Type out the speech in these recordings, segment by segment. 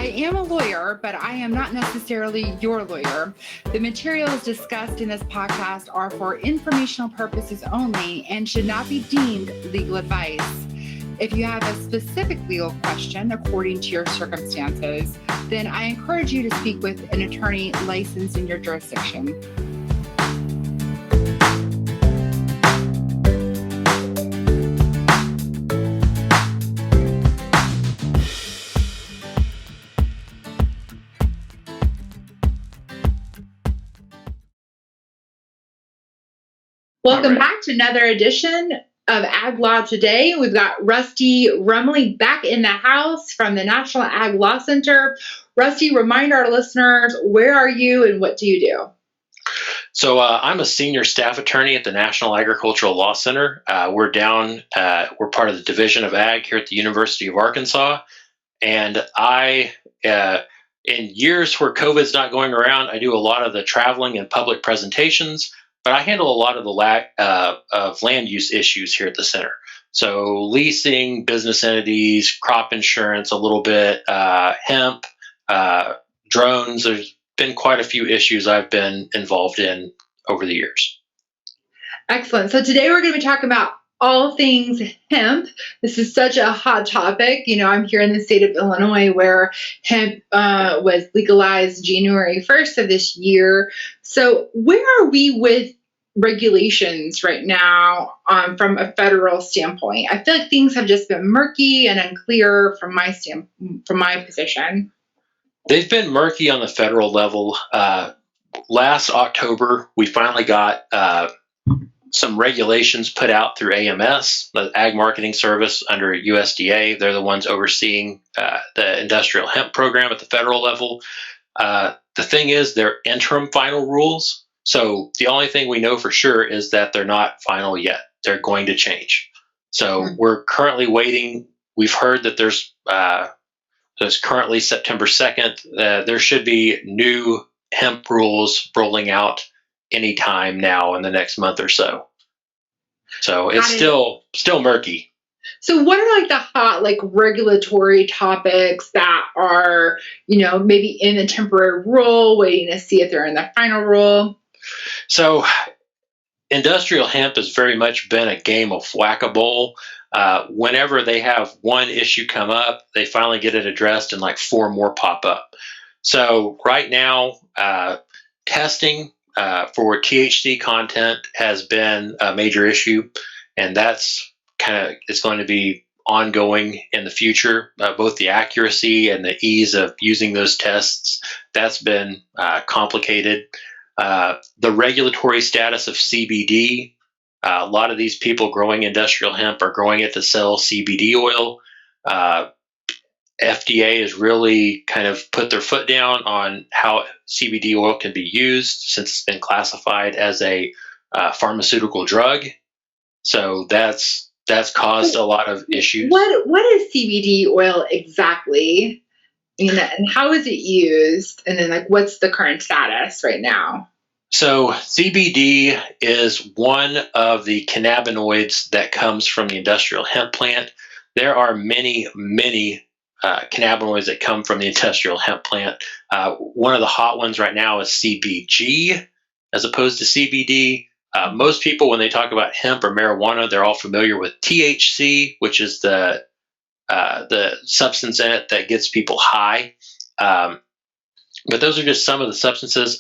am a lawyer, but I am not necessarily your lawyer. The materials discussed in this podcast are for informational purposes only and should not be deemed legal advice. If you have a specific legal question according to your circumstances, then I encourage you to speak with an attorney licensed in your jurisdiction. Welcome back to another edition of Ag Law Today. We've got Rusty Rumley back in the house from the National Ag Law Center. Rusty, remind our listeners, where are you and what do you do? So I'm a senior staff attorney at the National Agricultural Law Center. We're part of the Division of Ag here at the University of Arkansas. And in years where COVID's not going around, I do a lot of the traveling and public presentations. But I handle a lot of the of land use issues here at the center. So leasing, business entities, crop insurance, a little bit, hemp, drones. There's been quite a few issues I've been involved in over the years. Excellent. So today we're going to be talking about all things hemp. This is such a hot topic. You know, I'm here in the state of Illinois where hemp was legalized January 1st of this year. So where are we with regulations right now from a federal standpoint? I feel like things have just been murky and unclear from my position. They've been murky on the federal level. Last October, we finally got some regulations put out through AMS, the Ag Marketing Service under USDA. They're the ones overseeing the industrial hemp program at the federal level. The thing is, they're interim final rules. So the only thing we know for sure is that they're not final yet. They're going to change. So we're currently waiting. We've heard that there's currently September 2nd. There should be new hemp rules rolling out anytime now in the next month or so. So it's still murky. So what are like the hot regulatory topics that are, maybe in the temporary rule, waiting to see if they're in the final rule? So industrial hemp has very much been a game of whack-a-mole. Whenever they have one issue come up, they finally get it addressed and 4 more pop up. So right now, testing for THC content has been a major issue, and that's it's going to be ongoing in the future. Both the accuracy and the ease of using those tests, that's been complicated. The regulatory status of CBD, a lot of these people growing industrial hemp are growing it to sell CBD oil. FDA has really kind of put their foot down on how CBD oil can be used since it's been classified as a pharmaceutical drug. So that's caused a lot of issues. What is CBD oil exactly? And how is it used? And then what's the current status right now? So CBD is one of the cannabinoids that comes from the industrial hemp plant. There are many, many cannabinoids that come from the industrial hemp plant. One of the hot ones right now is CBG as opposed to CBD. Most people, when they talk about hemp or marijuana, they're all familiar with THC, which is the substance in it that gets people high. But those are just some of the substances.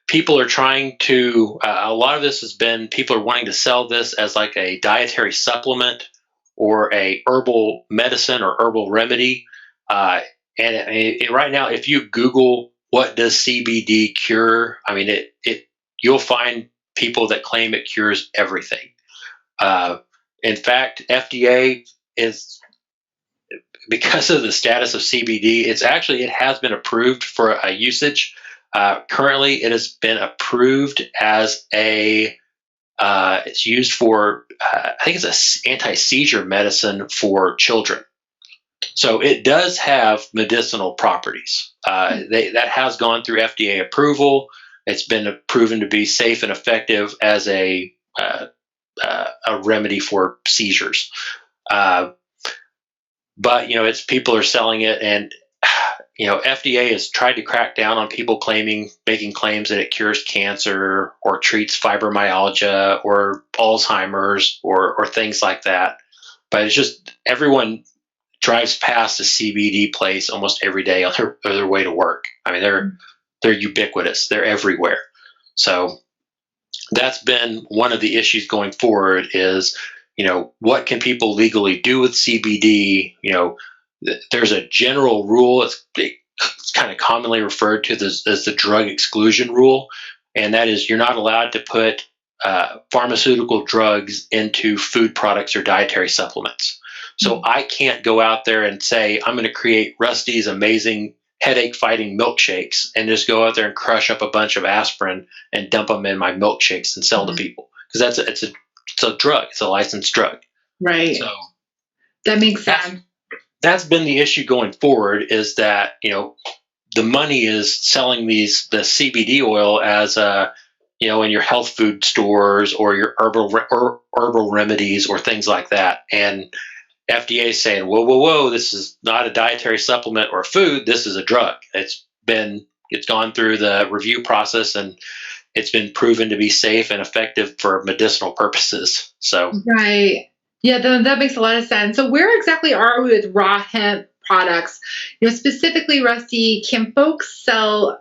People are trying to, a lot of this has been, people are wanting to sell this as a dietary supplement or a herbal medicine or herbal remedy. And right now, if you Google what does CBD cure, you'll find people that claim it cures everything. In fact, FDA is, because of the status of CBD, it has been approved for a usage. Currently, it has been approved as it's used for, I think it's an anti-seizure medicine for children. So it does have medicinal properties. That has gone through FDA approval. It's been proven to be safe and effective as a remedy for seizures. But it's people are selling it, and FDA has tried to crack down on people making claims that it cures cancer or treats fibromyalgia or Alzheimer's or things like that. But it's just everyone drives past a CBD place almost every day on their way to work. I mean, they're ubiquitous. They're everywhere. So that's been one of the issues going forward is, what can people legally do with CBD? There's a general rule. It's kind of commonly referred to as the drug exclusion rule. And that is you're not allowed to put pharmaceutical drugs into food products or dietary supplements. So I can't go out there and say, I'm going to create Rusty's amazing headache fighting milkshakes and just go out there and crush up a bunch of aspirin and dump them in my milkshakes and sell to people. Because it's a drug. It's a licensed drug. Right. So that makes sense. That's been the issue going forward is that, the money is selling the CBD oil as in your health food stores or your herbal remedies or things like that. And FDA is saying, whoa, this is not a dietary supplement or food. This is a drug. It's gone through the review process and it's been proven to be safe and effective for medicinal purposes. So right. Yeah, that makes a lot of sense. So where exactly are we with raw hemp products? Specifically, Rusty, can folks sell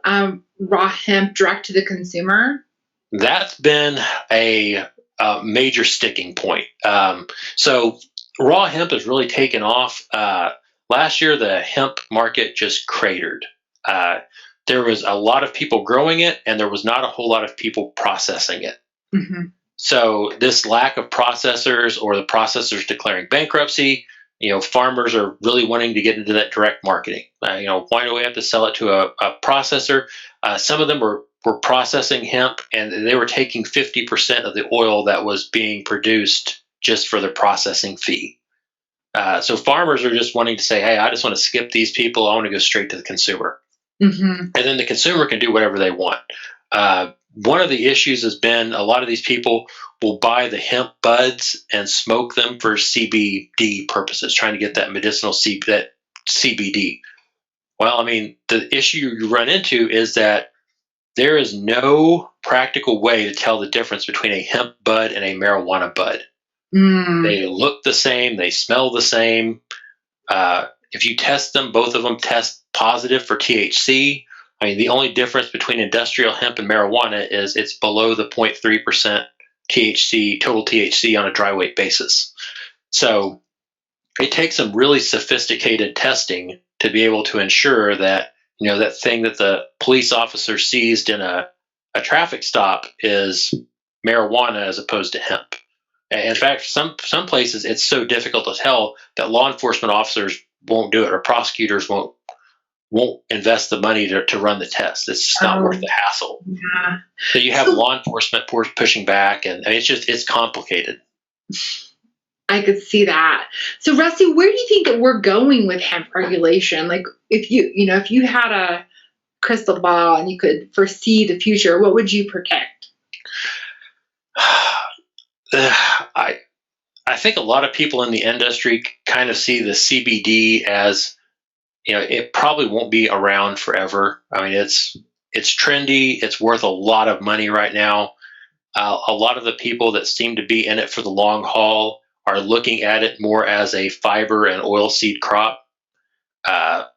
raw hemp direct to the consumer? That's been a major sticking point. So raw hemp has really taken off. Last year, the hemp market just cratered. There was a lot of people growing it, and there was not a whole lot of people processing it. Mm-hmm. So this lack of processors or the processors declaring bankruptcy, farmers are really wanting to get into that direct marketing. Why do we have to sell it to a processor? Some of them were processing hemp, and they were taking 50% of the oil that was being produced just for the processing fee. So farmers are just wanting to say, hey, I just want to skip these people. I want to go straight to the consumer. Mm-hmm. And then the consumer can do whatever they want. One of the issues has been a lot of these people will buy the hemp buds and smoke them for CBD purposes, trying to get that medicinal that CBD. Well, I mean, the issue you run into is that there is no practical way to tell the difference between a hemp bud and a marijuana bud. They look the same. They smell the same. If you test them, both of them test positive for THC. I mean, the only difference between industrial hemp and marijuana is it's below the 0.3% total THC on a dry weight basis. So it takes some really sophisticated testing to be able to ensure that, that thing that the police officer seized in a traffic stop is marijuana as opposed to hemp. And in fact, some places it's so difficult to tell that law enforcement officers won't do it or prosecutors won't invest the money to run the test. It's just not worth the hassle. Yeah. So you have law enforcement pushing back, and it's complicated. I could see that. So Rusty, where do you think that we're going with hemp regulation? Like if you had a crystal ball and you could foresee the future, what would you predict? I think a lot of people in the industry kind of see the CBD as, it probably won't be around forever. I mean, it's trendy. It's worth a lot of money right now. A lot of the people that seem to be in it for the long haul are looking at it more as a fiber and oilseed crop. But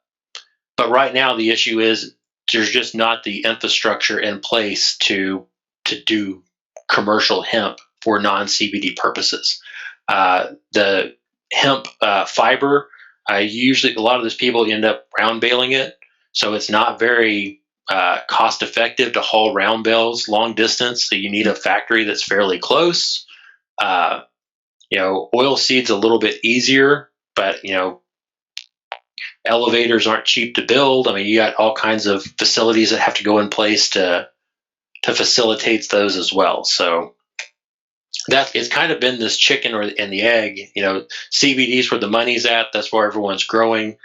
right now, the issue is there's just not the infrastructure in place to do commercial hemp for non-CBD purposes. The hemp fiber, usually a lot of those people end up round baling it, so it's not very cost effective to haul round bales long distance. So you need a factory that's fairly close. Oil seed's a little bit easier, but elevators aren't cheap to build. I mean, you got all kinds of facilities that have to go in place to facilitate those as well. So it's kind of been this chicken and the egg. CBD is where the money's at. That's where everyone's growing.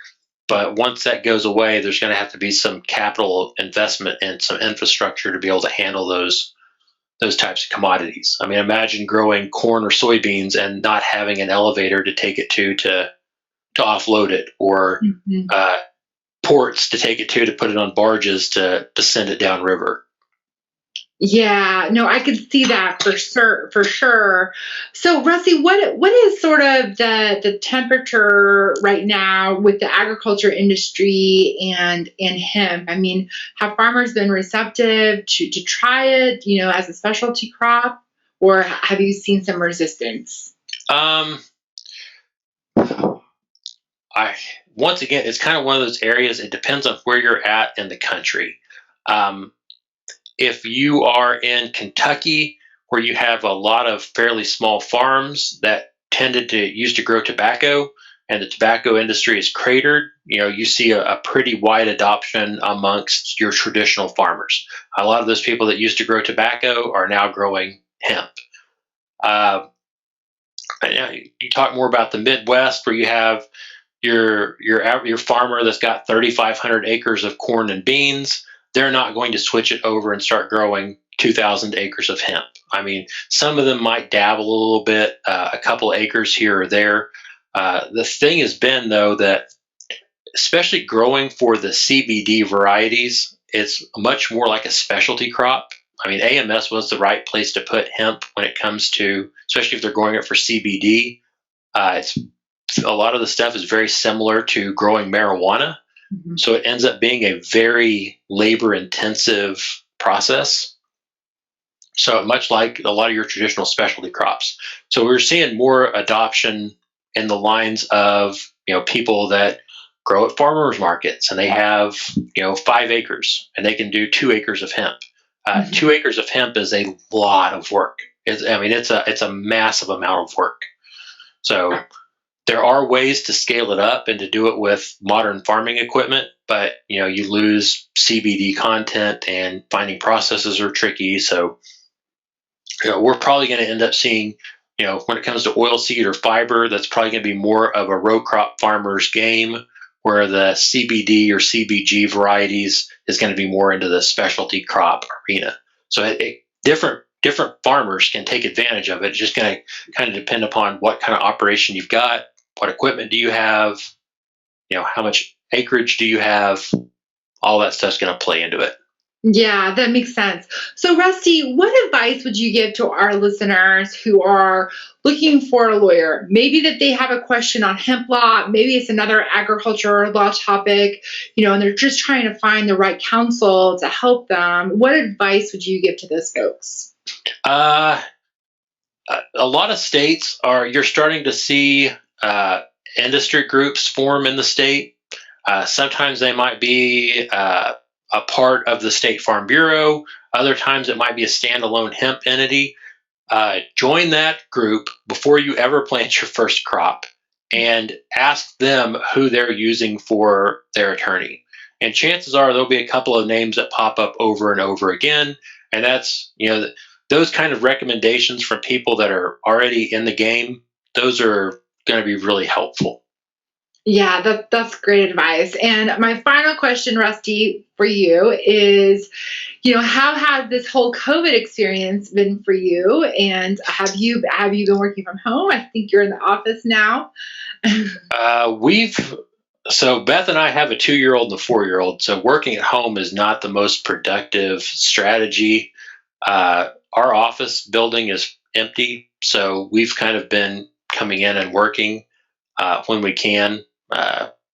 But once that goes away, there's going to have to be some capital investment and some infrastructure to be able to handle those types of commodities. I mean, imagine growing corn or soybeans and not having an elevator to take it to offload it, or ports to take it to put it on barges to send it downriver. Yeah, no, I could see that for sure, for sure. So, Rusty, what is sort of the temperature right now with the agriculture industry and hemp? I mean, have farmers been receptive to try it, as a specialty crop, or have you seen some resistance? Um, I Once again, it's kind of one of those areas. It depends on where you're at in the country. Um, if you are in Kentucky, where you have a lot of fairly small farms that tended to used to grow tobacco, and the tobacco industry is cratered, you see a pretty wide adoption amongst your traditional farmers. A lot of those people that used to grow tobacco are now growing hemp. Uh, you talk more about the Midwest, where you have your farmer that's got 3,500 acres of corn and beans. They're not going to switch it over and start growing 2,000 acres of hemp. I mean, some of them might dabble a little bit, a couple acres here or there. The thing has been, though, that especially growing for the CBD varieties, it's much more like a specialty crop. I mean, AMS was the right place to put hemp when it comes to, especially if they're growing it for CBD. It's a lot of the stuff is very similar to growing marijuana. Mhm. So it ends up being a very labor intensive process. So much like a lot of your traditional specialty crops. So we're seeing more adoption in the lines of, people that grow at farmers markets, and they have, 5 acres, and they can do 2 acres of hemp. Mhm. 2 acres of hemp is a lot of work. It's a massive amount of work. So there are ways to scale it up and to do it with modern farming equipment, but you lose CBD content, and finding processes are tricky. So we're probably going to end up seeing, when it comes to oilseed or fiber, that's probably going to be more of a row crop farmer's game, where the CBD or CBG varieties is going to be more into the specialty crop arena. So different farmers can take advantage of it. It's just going to kind of depend upon what kind of operation you've got, what equipment do you have, how much acreage do you have. All that stuff's going to play into it. Yeah, that makes sense. So, Rusty, what advice would you give to our listeners who are looking for a lawyer? Maybe that they have a question on hemp law, maybe it's another agriculture law topic, and they're just trying to find the right counsel to help them. What advice would you give to those folks? Uh, a lot of states you're starting to see industry groups form in the state. Sometimes they might be a part of the State Farm Bureau. Other times it might be a standalone hemp entity. Join that group before you ever plant your first crop, and ask them who they're using for their attorney. And chances are there'll be a couple of names that pop up over and over again. And that's, those kind of recommendations from people that are already in the game, those are going to be really helpful. Yeah, that's great advice. And my final question, Rusty, for you is, how has this whole COVID experience been for you? And have you been working from home? I think you're in the office now. We've So Beth and I have a 2-year-old and a 4-year-old. So working at home is not the most productive strategy. Our office building is empty, so we've kind of been coming in and working when we can.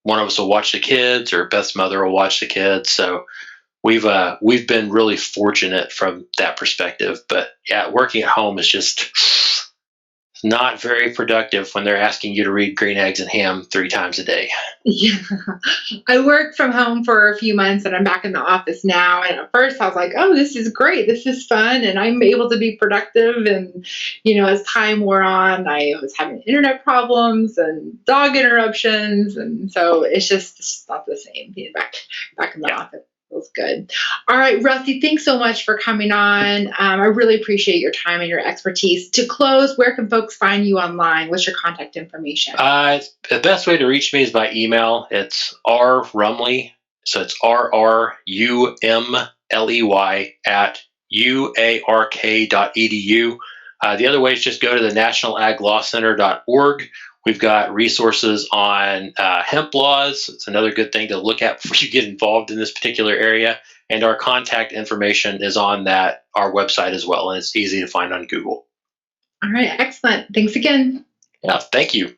One of us will watch the kids, or Beth's mother will watch the kids. So we've been really fortunate from that perspective. But yeah, working at home is just not very productive when they're asking you to read Green Eggs and Ham 3 times a day. Yeah. I worked from home for a few months and I'm back in the office now. And at first I was like, oh, this is great. This is fun. And I'm able to be productive. And, as time wore on, I was having internet problems and dog interruptions. And so it's not the same being back in the office. Feels good. All right, Rusty, thanks so much for coming on. I really appreciate your time and your expertise. To close, where can folks find you online? What's your contact information? The best way to reach me is by email. It's rrumley, so it's rrumley at uark.edu. The other way is just go to the nationalaglawcenter.org, We've got resources on hemp laws. It's another good thing to look at before you get involved in this particular area. And our contact information is on our website as well, and it's easy to find on Google. All right, excellent. Thanks again. Yeah, thank you.